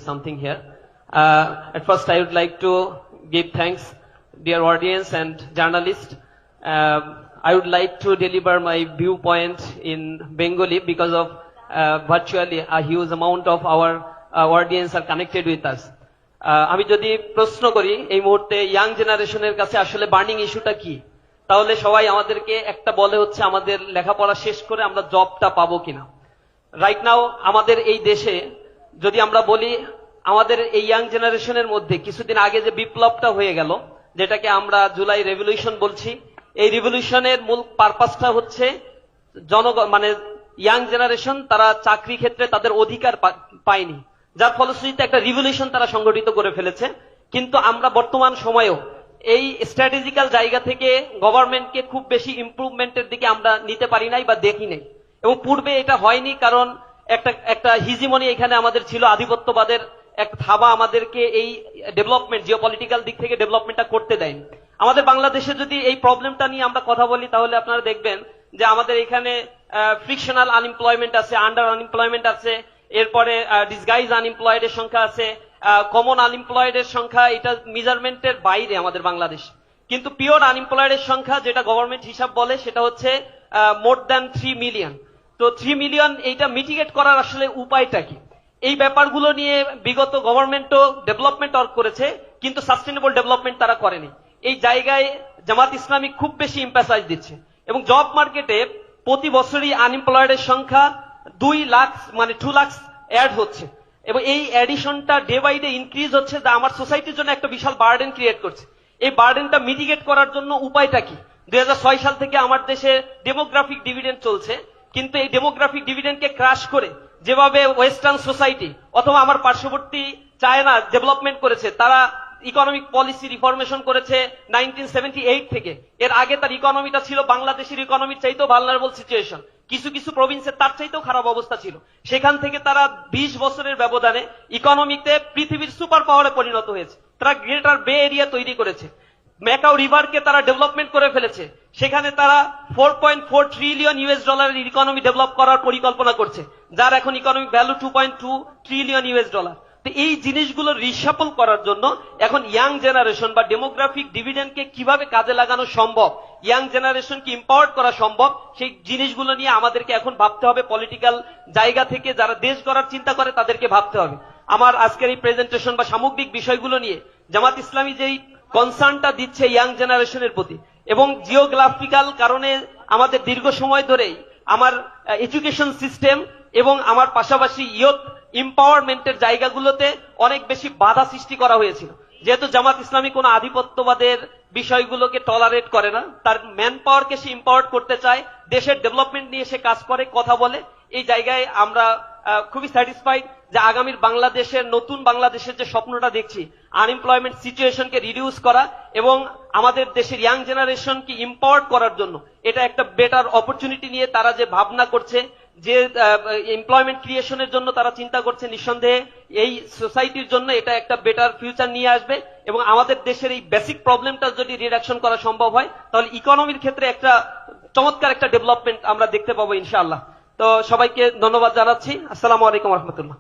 something here. At first, I would like to give thanks, dear audience and journalists. I would like to deliver my viewpoint in Bengali because of virtually a huge amount of our audience are connected with us. আমি যদি প্রশ্ন করি এই মুহূর্তে young জেনারেশনের কাছে আসলে burning ইস্যুটা কি, তাহলে সবাই আমাদেরকে একটা বলে হচ্ছে আমাদের লেখাপড়া শেষ করে আমরা জবটা পাবো কিনা। রাইট নাও আমাদের এই দেশে যদি আমরা বলি আমাদের এই ইয়াং জেনারেশনের মধ্যে কিছুদিন আগে যে বিপ্লবটা হয়ে গেল, যেটাকে আমরা জুলাই রেভলিউশন বলছি, এই রিভলিউশনের মূল পারপাসটা হচ্ছে জনগণ মানে ইয়াং জেনারেশন তারা চাকরি ক্ষেত্রে তাদের অধিকার পায়নি, যার ফলশ্রুতিতে একটা রিভলিউশন তারা সংগঠিত করে ফেলেছে। কিন্তু আমরা বর্তমান সময়েও এই স্ট্র্যাটেজিক্যাল জায়গা থেকে গভর্নমেন্টকে খুব বেশি ইমপ্রুভমেন্টের দিকে আমরা নিতে পারি নাই বা দেখি নাই, এবং পূর্বে এটা হয়নি কারণ একটা হিজিমনি এখানে আমাদের ছিল, আধিপত্যবাদের এক থাবা আমাদেরকে এই ডেভেলপমেন্ট জিওপলিটিক্যাল দিক থেকে ডেভেলপমেন্টটা করতে দেয়নি। আমাদের বাংলাদেশে যদি এই প্রবলেমটা নিয়ে আমরা কথা বলি তাহলে আপনারা দেখবেন যে আমাদের এখানে ফ্রিকশনাল আনএমপ্লয়মেন্ট আছে, আন্ডার আনএমপ্লয়মেন্ট আছে, এরপরে ডিসগাইজ আনএমপ্লয়েডের সংখ্যা আছে, কমন আনএমপ্লয়েডের সংখ্যা, এটা মেজারমেন্টের বাইরে আমাদের বাংলাদেশ। কিন্তু পিওর আনএমপ্লয়েডের সংখ্যা যেটা গভর্নমেন্ট হিসাব বলে সেটা হচ্ছে মোর দ্যান 3 মিলিয়ন। তো 3 মিলিয়ন এইটা মিটিগেট করার আসলে উপায়টা কি? এই ব্যাপারগুলো নিয়ে বিগত গভর্নমেন্টও ডেভেলপমেন্ট ওয়ার্ক করেছে, কিন্তু সাস্টেনেবল ডেভেলপমেন্ট তারা করেনি। এই জায়গায় জামাত ইসলামী খুব বেশি এমফাসাইজ দিচ্ছে, এবং জব মার্কেটে প্রতি বছরই আনএমপ্লয়েডের সংখ্যা 2 লাখ মানে 2 লাখ অ্যাড হচ্ছে, এবং এই অ্যাডিশনটা ডে বাই ডে ইনক্রিজ হচ্ছে, যা আমার সোসাইটির জন্য একটা বিশাল বার্ডেন ক্রিয়েট করছে। এই বার্ডেনটা মিটিগেট করার জন্য উপায়টা কি? 2006 সাল থেকে আমার দেশে ডেমোগ্রাফিক ডিভিডেন্ড চলছে, কিন্তু এই ডেমোগ্রাফিক ডিভিডেন্ডকে ক্রাশ করে যেভাবে ওয়েস্টার্ন সোসাইটি অথবা আমার পার্শ্ববর্তী চায়না ডেভেলপমেন্ট করেছে, তারা ইকোনমিক পলিসি রিফরমেশন করেছে 1978 থেকে। এর আগে তার ইকোনমিটা ছিল বাংলাদেশের ইকোনমির চাইতেও ভালনারেবল সিচুয়েশন, কিছু কিছু প্রভিন্সে তার চাইতেও খারাপ অবস্থা ছিল। সেখান থেকে তারা 20 বছরের ব্যবধানে ইকোনমিতে পৃথিবীর সুপার পাওয়ারে পরিণত হয়েছে। তারা গ্রেটার বে এরিয়া তৈরি করেছে, ম্যাকাও রিভারকে তারা ডেভেলপমেন্ট করে ফেলেছে, সেখানে তারা 4.4 ট্রিলিয়ন ইউএস ডলারের ইকোনমি ডেভেলপ করার পরিকল্পনা করছে, যার এখন economic value 2.2 trillion US dollar. তো এই জিনিসগুলো রিশাফল করার জন্য এখন ইয়াং জেনারেশন বা ডেমোগ্রাফিক ডিভিডেন্ডকে কিভাবে কাজে লাগানো সম্ভব, ইয়াং জেনারেশনকে এম্পাওয়ার্ড করা সম্ভব, সেই জিনিসগুলো নিয়ে আমাদেরকে এখন ভাবতে হবে। পলিটিক্যাল জায়গা থেকে যারা দেশ গড়ার চিন্তা করে তাদেরকে ভাবতে হবে। আমার আজকের এই প্রেজেন্টেশন বা সামগ্রিক বিষয়গুলো নিয়ে জামাত ইসলামী যেই কনসার্নটা দিচ্ছে ইয়াং জেনারেশনের প্রতি, এবং জিওগ্রাফিক্যাল কারণে আমাদের দীর্ঘ সময় ধরেই আমার এডুকেশন সিস্টেম এবং আমার পাশাপাশি ইয়ুথ এম্পাওয়ারমেন্টের জায়গাগুলোতে অনেক বেশি বাধা সৃষ্টি করা হয়েছিল। যেহেতু জামাত ইসলামী কোনো আধিপত্যবাদের বিষয়গুলোকে টলারেট করে না, তার ম্যান পাওয়ারকে সে এম্পাওয়ার্ড করতে চায়, দেশের ডেভেলপমেন্ট নিয়ে সে কাজ করে, কথা বলে। এই জায়গায় আমরা খুবই স্যাটিসফাইড যে আগামীর বাংলাদেশের নতুন বাংলাদেশের যে স্বপ্নটা দেখছি, আনএমপ্লয়মেন্ট সিচুয়েশনকে রিডিউস করা এবং আমাদের দেশের ইয়াং জেনারেশনকে এম্পাওয়ার্ড করার জন্য এটা একটা বেটার অপরচুনিটি নিয়ে তারা যে ভাবনা করছে, যে এমপ্লয়মেন্ট ক্রিয়েশনের জন্য তারা চিন্তা করছে, নিঃসন্দেহে এই সোসাইটির জন্য এটা একটা বেটার ফিউচার নিয়ে আসবে। এবং আমাদের দেশের এই বেসিক প্রবলেমটা যদি রিডাকশন করা সম্ভব হয় তাহলে ইকোনমির ক্ষেত্রে একটা চমৎকার একটা ডেভেলপমেন্ট আমরা দেখতে পাবো ইনশাআল্লাহ। তো সবাইকে ধন্যবাদ জানাচ্ছি। আসসালামু আলাইকুম রহমতুল্লাহ।